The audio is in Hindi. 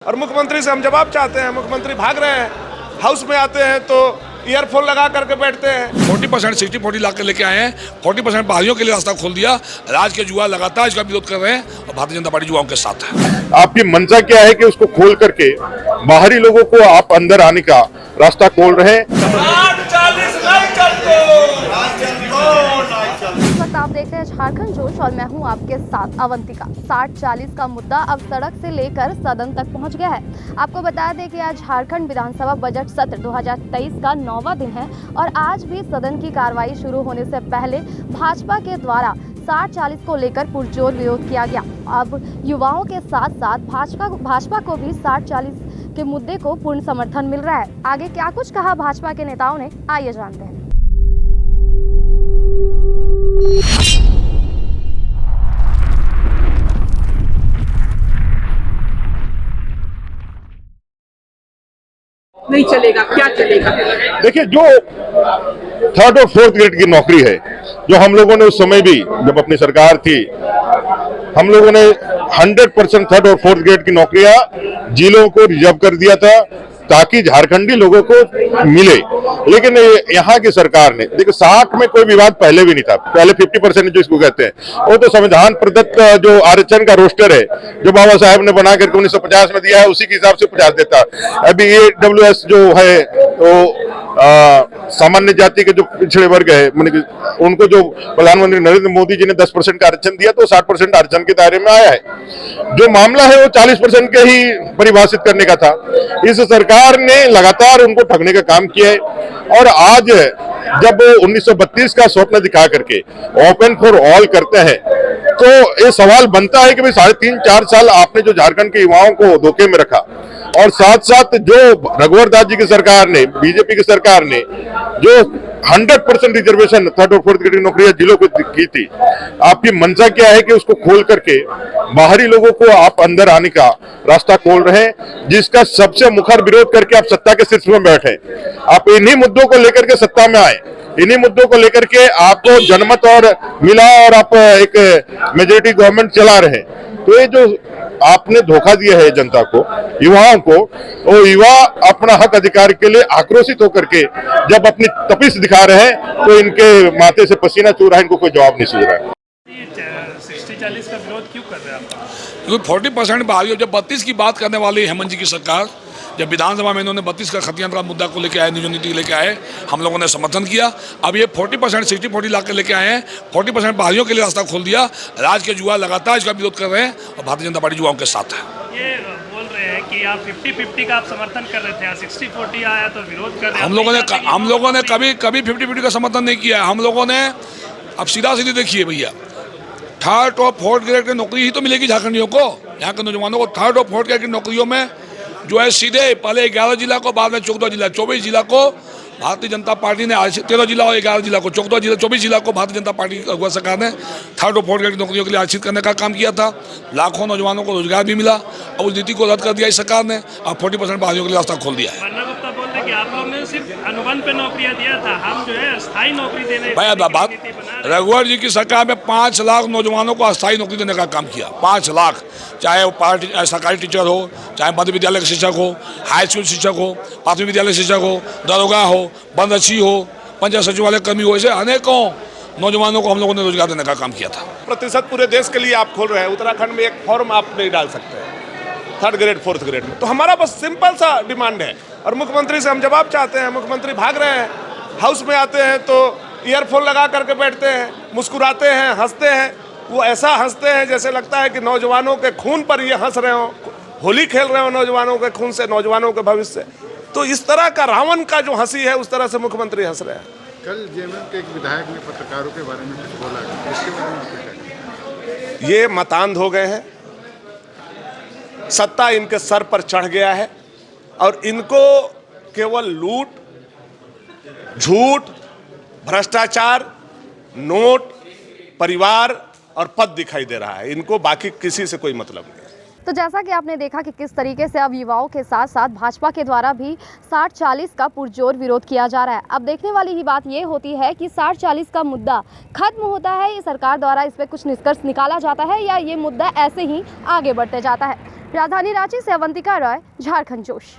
और मुख्यमंत्री से हम जवाब चाहते हैं। मुख्यमंत्री भाग रहे हैं, हाउस में आते हैं तो ईयरफोन लगा करके बैठते हैं। 40% 60-40 ला के लेके आए हैं। 40% बाहरियों के लिए रास्ता खोल दिया। राज्य के युवा लगातार इसका विरोध कर रहे हैं और भारतीय जनता पार्टी युवाओं के साथ है। आपकी मंशा क्या है कि उसको खोल करके बाहरी लोगों को आप अंदर आने का रास्ता खोल रहे हैं। आप देख रहे हैं झारखंड जोश और मैं हूं आपके साथ अवंतिका। 60-40 का मुद्दा अब सड़क से लेकर सदन तक पहुंच गया है। आपको बता दें कि आज झारखंड विधानसभा बजट सत्र 2023 का 9वां दिन है और आज भी सदन की कार्रवाई शुरू होने से पहले भाजपा के द्वारा 60-40 को लेकर पुरजोर विरोध किया गया। अब युवाओं के साथ साथ भाजपा को भी 60-40 के मुद्दे को पूर्ण समर्थन मिल रहा है। आगे क्या कुछ कहा भाजपा के नेताओं ने, आइए जानते हैं। नहीं चलेगा, क्या चलेगा? देखिए, जो 3rd और 4th ग्रेड की नौकरी है, जो हम लोगों ने उस समय भी जब अपनी सरकार थी, हम लोगों ने 100% 3rd और 4th ग्रेड की नौकरियां जिलों को रिजर्व कर दिया था ताकि झारखंडी लोगों को मिले। लेकिन यहाँ की सरकार ने, देखिए 60 में कोई विवाद पहले भी नहीं था। पहले 50% जो इसको कहते हैं वो तो संविधान प्रदत्त जो आरक्षण का रोस्टर है जो बाबा साहब ने बना करके 1950 में दिया है, उसी के हिसाब से 50 देता। अभी AWS जो है वो सामान्य जाति के जो पिछड़े वर्ग है, उनको जो प्रधानमंत्री नरेंद्र मोदी जी ने 10% का आरक्षण दिया तो 60% आरक्षण के दायरे में आया है। जो मामला है वो 40% के ही परिभाषित करने का था। इस सरकार ने लगातार उनको ठगने का काम किया है और आज जब 1932 का स्वप्न दिखा करके ओपन फॉर ऑल करते हैं तो ये सवाल बनता है कि भाई 3.5-4 साल आपने जो झारखंड के युवाओं को धोखे में रखा और साथ साथ जो रघुवर दास जी की सरकार ने, बीजेपी की सरकार ने जो 100% रिजर्वेशन 3rd और 4th ग्रेड की नौकरियां जिलों को की थी, आपकी मंशा क्या है कि उसको खोल करके बाहरी लोगों को आप अंदर आने का रास्ता खोल रहे हैं, जिसका सबसे मुखर विरोध करके आप सत्ता के शीर्ष में बैठे। आप इन्हीं मुद्दों को लेकर के सत्ता में आए, इन्हीं मुद्दों को लेकर के आपको जनमत और मिला और आप एक मेजोरिटी गवर्नमेंट चला रहे हैं। तो ये जो आपने धोखा दिया है जनता को, युवाओं को, वो युवा अपना हक अधिकार के लिए आक्रोशित होकर के जब अपनी तपिश दिखा रहे हैं तो इनके माथे से पसीना चूर रहा है, इनको कोई जवाब नहीं सूझ रहा है। 60-40 का विरोध क्यों कर रहे हैं आप? क्योंकि 40% बाहरियों, जब 32 की बात करने वाली हेमंत जी की सरकार, जब विधानसभा में इन्होंने 32 का खतियान का मुद्दा को लेकर आए, निजी नीति लेके आए, हम लोगों ने समर्थन किया। अब ये 40% 60-40 ला के लेके आए हैं। 40% बाहरियों के लिए रास्ता खोल दिया। राज्य के युवा लगातार इसका विरोध कर रहे हैं और भारतीय जनता पार्टी युवाओं के साथ है। ये बोल रहे हैं कि आप 50-50 का आप समर्थन कर रहे थे, 60-40 आया तो विरोध कर रहे हैं। हम लोगों ने कभी 50-50 का समर्थन नहीं किया है। हम लोगों ने, अब सीधा सीधी देखिए भैया, 3rd और 4th ग्रेड की नौकरी ही तो मिलेगी झारखंडियों को, यहाँ के नौजवानों को। 3rd और 4th ग्रेड की नौकरियों में जो है सीधे पहले 11 जिला को, बाद में 14 जिला, 24 जिला को भारतीय जनता पार्टी ने, 13 जिला और 11 जिला को, 14 जिला, 24 जिला को भारतीय जनता पार्टी की सरकार ने 3rd और 4th ग्रेड की नौकरियों के लिए आरक्षित करने का काम किया था। लाखों नौजवानों को रोजगार भी मिला और उस नीति को रद्द कर दिया इस सरकार ने। अब 40% बाहरियों के लिए रास्ता खोल दिया है। गुप्ता बोलते हैं कि आप लोगों ने सिर्फ अनुबंध पे नौकरियां दिया था, हम जो है स्थायी नौकरी देने भाई बात, रघुवर जी की सरकार में 5 लाख नौजवानों को अस्थायी नौकरी देने का काम किया। 5 लाख, चाहे वो सरकारी टीचर हो, चाहे मध्य विद्यालय के शिक्षक हो, हाई स्कूल शिक्षक हो, प्राथमिक विद्यालय शिक्षक हो, दरोगा हो, वनरक्षी हो, पंचायत सचिवालय कर्मी हो, ऐसे अनेकों नौजवानों को हम लोगों ने रोजगार देने का काम किया था। प्रतिशत पूरे देश के लिए आप खोल रहे हैं। उत्तराखंड में एक फॉर्म आप नहीं डाल सकते 3rd ग्रेड 4th ग्रेड में। तो हमारा बस सिंपल सा डिमांड है और मुख्यमंत्री से हम जवाब चाहते हैं। मुख्यमंत्री भाग रहे हैं, हाउस में आते हैं तो ईयरफोन लगा करके बैठते हैं, मुस्कुराते हैं, हंसते हैं। वो ऐसा हंसते हैं जैसे लगता है कि नौजवानों के खून पर ये हंस रहे हो, होली खेल रहे हो नौजवानों के खून से, नौजवानों के भविष्य से। तो इस तरह का रावण का जो हंसी है, उस तरह से मुख्यमंत्री हंस रहे हैं। कल जेएमएम के एक विधायक ने पत्रकारों के बारे में कुछ बोला, इसके बारे में क्या कहेंगे? ये मतांध हो गए हैं, सत्ता इनके सर पर चढ़ गया है और इनको केवल लूट, झूठ, भ्रष्टाचार, नोट, परिवार और पद दिखाई दे रहा है। इनको बाकी किसी से कोई मतलब नहीं। तो जैसा कि आपने देखा कि किस तरीके से अब युवाओं के साथ साथ भाजपा के द्वारा भी 60-40 का पुरजोर विरोध किया जा रहा है। अब देखने वाली ही बात ये होती है कि 60-40 का मुद्दा खत्म होता है, ये सरकार द्वारा इस पर कुछ निष्कर्ष निकाला जाता है या ये मुद्दा ऐसे ही आगे बढ़ते जाता है। राजधानी रांची से अवंतिका रॉय, झारखंड जोश।